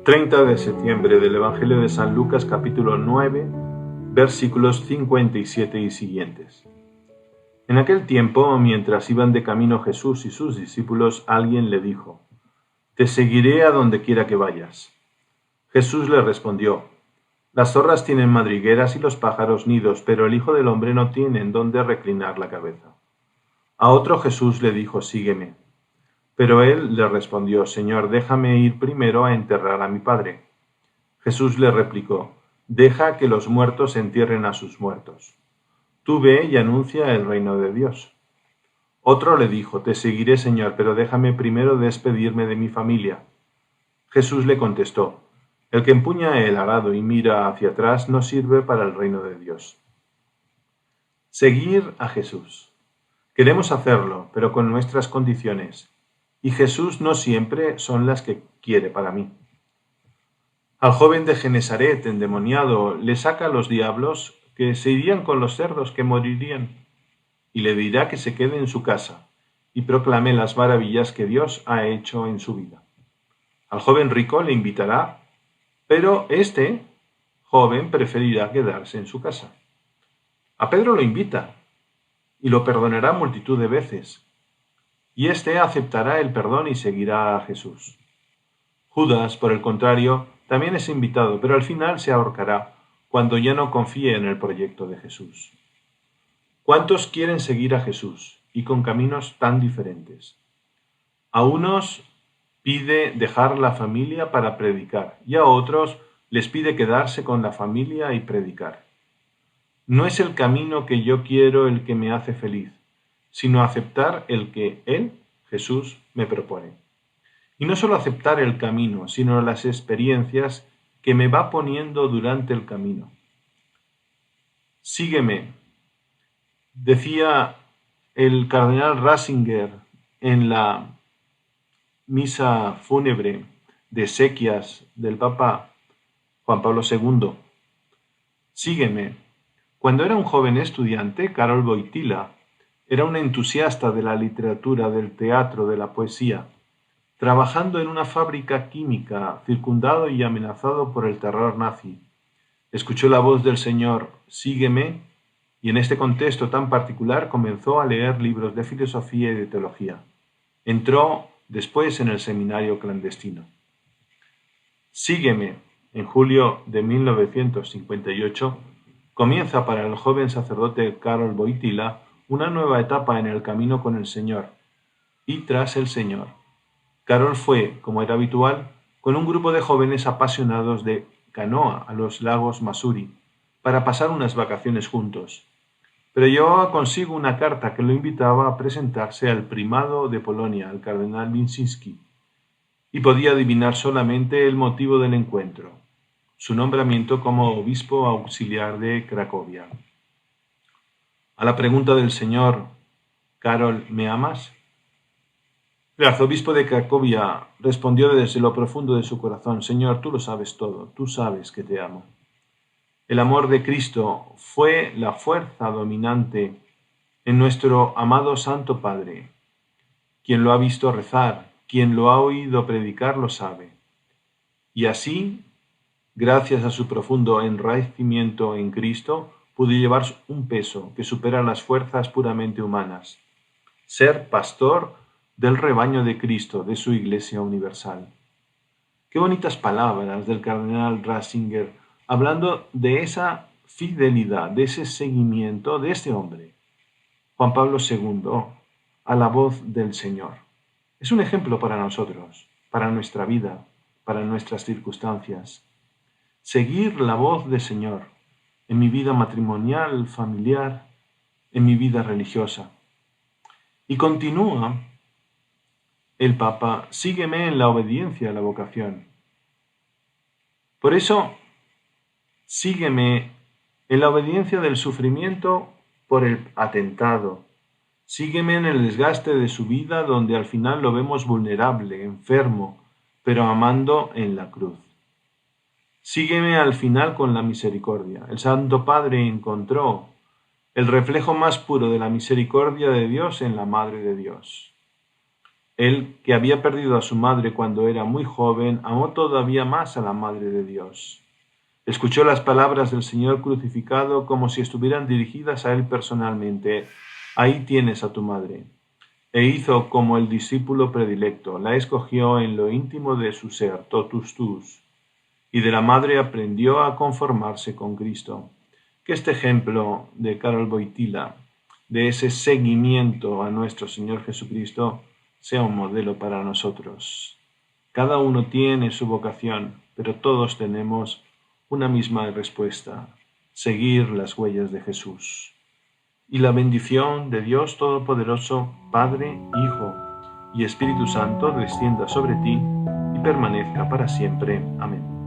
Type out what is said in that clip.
30 de septiembre del Evangelio de San Lucas, capítulo 9, versículos 57 y siguientes. En aquel tiempo, mientras iban de camino Jesús y sus discípulos, alguien le dijo: «Te seguiré a donde quiera que vayas». Jesús le respondió: «Las zorras tienen madrigueras y los pájaros nidos, pero el Hijo del Hombre no tiene en dónde reclinar la cabeza». A otro Jesús le dijo: «Sígueme». Pero él le respondió: «Señor, déjame ir primero a enterrar a mi padre». Jesús le replicó: «Deja que los muertos entierren a sus muertos. Tú ve y anuncia el reino de Dios». Otro le dijo: «Te seguiré, Señor, pero déjame primero despedirme de mi familia». Jesús le contestó: «El que empuña el arado y mira hacia atrás no sirve para el reino de Dios». Seguir a Jesús. Queremos hacerlo, pero con nuestras condiciones. Y Jesús no siempre son las que quiere para mí. Al joven de Genesaret, endemoniado, le saca a los diablos que se irían con los cerdos que morirían, y le dirá que se quede en su casa y proclame las maravillas que Dios ha hecho en su vida. Al joven rico le invitará, pero este joven preferirá quedarse en su casa. A Pedro lo invita y lo perdonará multitud de veces, y éste aceptará el perdón y seguirá a Jesús. Judas, por el contrario, también es invitado, pero al final se ahorcará cuando ya no confíe en el proyecto de Jesús. ¿Cuántos quieren seguir a Jesús y con caminos tan diferentes? A unos pide dejar la familia para predicar y a otros les pide quedarse con la familia y predicar. No es el camino que yo quiero el que me hace feliz, sino aceptar el que Él, Jesús, me propone. Y no solo aceptar el camino, sino las experiencias que me va poniendo durante el camino. Sígueme, decía el cardenal Ratzinger en la misa fúnebre de exequias del Papa Juan Pablo II. Sígueme. Cuando era un joven estudiante, Karol Wojtyła era un entusiasta de la literatura, del teatro, de la poesía. Trabajando en una fábrica química, circundado y amenazado por el terror nazi, escuchó la voz del Señor: «Sígueme», y en este contexto tan particular comenzó a leer libros de filosofía y de teología. Entró después en el seminario clandestino. Sígueme, en julio de 1958, comienza para el joven sacerdote Karol Wojtyła una nueva etapa en el camino con el Señor y tras el Señor. Karol fue, como era habitual, con un grupo de jóvenes apasionados de canoa a los lagos Masuri para pasar unas vacaciones juntos. Pero llevaba consigo una carta que lo invitaba a presentarse al primado de Polonia, al cardenal Winczyński, y podía adivinar solamente el motivo del encuentro: su nombramiento como obispo auxiliar de Cracovia. A la pregunta del Señor: «Karol, ¿me amas?», el arzobispo de Cracovia respondió desde lo profundo de su corazón: «Señor, tú lo sabes todo, tú sabes que te amo». El amor de Cristo fue la fuerza dominante en nuestro amado Santo Padre. Quien lo ha visto rezar, quien lo ha oído predicar, lo sabe. Y así, gracias a su profundo enraizamiento en Cristo, pudo llevar un peso que supera las fuerzas puramente humanas: ser pastor del rebaño de Cristo, de su Iglesia universal. Qué bonitas palabras del cardenal Ratzinger, hablando de esa fidelidad, de ese seguimiento de este hombre, Juan Pablo II, a la voz del Señor. Es un ejemplo para nosotros, para nuestra vida, para nuestras circunstancias. Seguir la voz del Señor en mi vida matrimonial, familiar, en mi vida religiosa. Y continúa el Papa: «Sígueme en la obediencia a la vocación». Por eso, sígueme en la obediencia del sufrimiento por el atentado. Sígueme en el desgaste de su vida, donde al final lo vemos vulnerable, enfermo, pero amando en la cruz. Sígueme al final con la misericordia. El Santo Padre encontró el reflejo más puro de la misericordia de Dios en la Madre de Dios. Él, que había perdido a su madre cuando era muy joven, amó todavía más a la Madre de Dios. Escuchó las palabras del Señor crucificado como si estuvieran dirigidas a él personalmente. Ahí tienes a tu madre. E hizo como el discípulo predilecto, la escogió en lo íntimo de su ser, totus tus, y de la madre aprendió a conformarse con Cristo. Que este ejemplo de Karol Wojtyla, de ese seguimiento a nuestro Señor Jesucristo, sea un modelo para nosotros. Cada uno tiene su vocación, pero todos tenemos una misma respuesta: seguir las huellas de Jesús. Y la bendición de Dios Todopoderoso, Padre, Hijo y Espíritu Santo descienda sobre ti y permanezca para siempre. Amén.